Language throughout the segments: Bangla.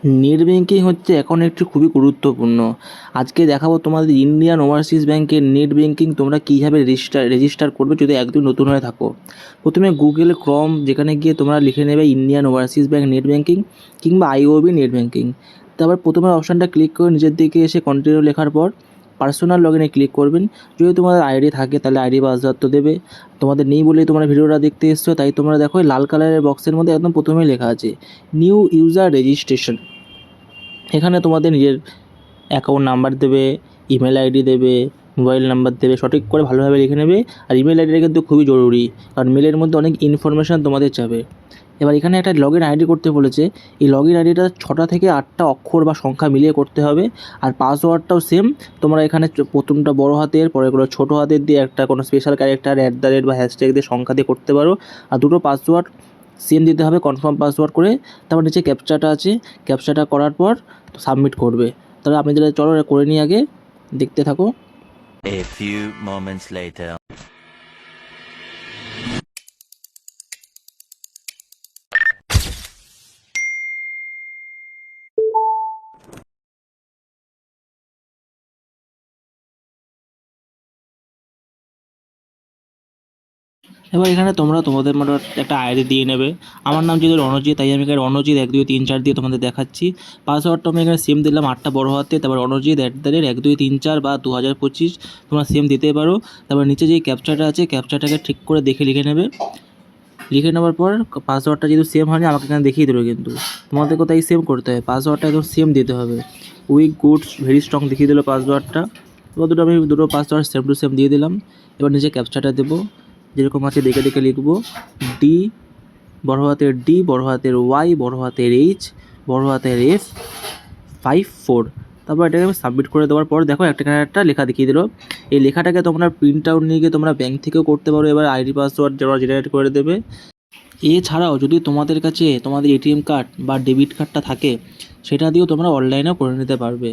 নেট ব্যাঙ্কিং হচ্ছে এখন একটি খুবই গুরুত্বপূর্ণ। আজকে দেখাবো তোমাদের ইন্ডিয়ান ওভারসিজ ব্যাঙ্কের নেট ব্যাঙ্কিং তোমরা কীভাবে রেজিস্টার করবে যদি একদম নতুন হয়ে থাকো। প্রথমে গুগল ক্রোম যেখানে গিয়ে তোমরা লিখে নেবে Indian overseas bank net banking কিংবা আইওবি নেট ব্যাঙ্কিং। তারপর প্রথমের অপশানটা ক্লিক করে নিচের দিকে এসে কন্টিনিউ লেখার পর পার্সোনাল লগ ইনে ক্লিক করবেন। যদি তোমাদের আইডি থাকে তাহলে আইডি পাসওয়ার্ড তো দেবে, তোমাদের নেই বলেই তোমরা ভিডিওটা দেখতে এসছো, তাই তোমরা দেখো লাল কালারের বক্সের মধ্যে একদম প্রথমেই লেখা আছে নিউ ইউজার রেজিস্ট্রেশন। এখানে তোমাদের নিজের অ্যাকাউন্ট নাম্বার দেবে, ইমেল আইডি দেবে, মোবাইল নাম্বার দেবে, সঠিক করে ভালোভাবে লিখে নেবে। আর ইমেল আইডিটা কিন্তু খুবই জরুরি, কারণ মেলের মধ্যে অনেক ইনফরমেশান তোমাদের যাবে। এবার এখানে একটা লগ ইন আইডি করতে বলেছে, এই লগ ইন আইডিটা 6টা থেকে 8টা অক্ষর বা সংখ্যা মিলিয়ে করতে হবে। আর পাসওয়ার্ডটাও সেম, তোমরা এখানে প্রথমটা বড় হাতের, পরেরগুলো ছোটো হাতের দিয়ে একটা কোনো স্পেশাল ক্যারেক্টার @ বা হ্যাশট্যাগ দিয়ে সংখ্যা দিয়ে করতে পারো। আর দুটো পাসওয়ার্ড সেম দিতে হবে, কনফার্ম পাসওয়ার্ড করে। তারপর নিচে ক্যাপচাটা আছে, ক্যাপচাটা করার পর সাবমিট করবে। তাহলে আপনি তাহলে চলো করে নিই, আগে দেখতে থাকো। A few moments later. এবার এখানে তোমরা তোমাদের মতো একটা আইডি দিয়ে নেবে। আমার নাম যেহেতু রণজিৎ, তাই আমি এখানে রণজিৎ 1 2 3 4 দিয়ে তোমাদের দেখাচ্ছি। পাসওয়ার্ডটা আমি এখানে সেম দিলাম 8টা বড় হাতে, তারপর রণজিৎ @ 1 2 3 4 বা 2025 তোমরা সেম দিতে পারো। তারপর নিচে যেই ক্যাপচাটা আছে, ক্যাপচাটাকে ঠিক করে দেখে লিখে নেবে। লিখে নেওয়ার পর পাসওয়ার্ডটা যেহেতু সেম হয়নি আমাকে এখানে দেখিয়ে দেবে, কিন্তু তোমাদের কোথায় সেম করতে হবে, পাসওয়ার্ডটা একদম সেম দিতে হবে। উইক গুডস ভেরি স্ট্রং দেখিয়ে দিল পাসওয়ার্ডটা। এবার আমি দুটো পাসওয়ার্ড সেম টু সেম দিয়ে দিলাম। এবার নিচে ক্যাপচাটা দেবো, যেরকম আছে দেখে দেখে লিখবো। ডি, বড় হাতের ডি, বড় হাতের ওয়াই, বড় হাতের এইচ, বড় হাতের F 54। তারপর এটাকে আমি সাবমিট করে দেওয়ার পর দেখো একটা লেখা দেখিয়ে দিল। এই লেখাটাকে তোমরা প্রিন্ট আউট নিয়ে গিয়ে তোমরা ব্যাঙ্ক থেকেও করতে পারো। এবার আইডি পাসওয়ার্ড যারা জেনারেট করে দেবে। এছাড়াও যদি তোমাদের কাছে তোমাদের এটিএম কার্ড বা ডেবিট কার্ডটা থাকে, সেটা দিয়েও তোমরা অনলাইনেও করে নিতে পারবে।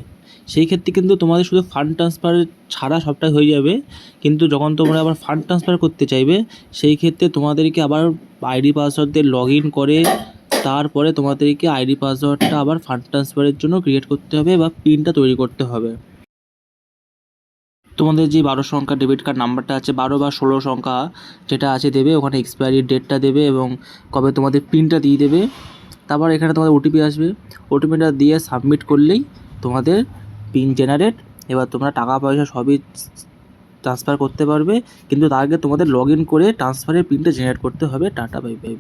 সেই ক্ষেত্রে কিন্তু তোমাদের শুধু ফান্ড ট্রান্সফার ছাড়া সবটাই হয়ে যাবে, কিন্তু যখন তোমরা আবার ফান্ড ট্রান্সফার করতে চাইবে সেই ক্ষেত্রে তোমাদেরকে আবার আইডি পাসওয়ার্ড দিয়ে লগ ইন করে তারপরে তোমাদেরকে আইডি পাসওয়ার্ডটা আবার ফান্ড ট্রান্সফারের জন্য ক্রিয়েট করতে হবে বা পিনটা তৈরি করতে হবে। তোমাদের যে 12 সংখ্যা ডেবিট কার্ড নাম্বারটা আছে, 12 বা 16 সংখ্যা যেটা আছে দেবে, ওখানে এক্সপায়ারি ডেটটা দেবে এবং কবে তোমাদের পিনটা দিয়ে দেবে। তারপর এখানে তোমাদের ওটিপি আসবে, ওটিপিটা দিয়ে সাবমিট করলেই তোমাদের পিন জেনারেট। এবার তোমরা টাকা পয়সা সবই ট্রান্সফার করতে পারবে, কিন্তু তার আগে তোমাদের লগ ইন করে ট্রান্সফারের পিনটা জেনারেট করতে হবে। Tata bye bye.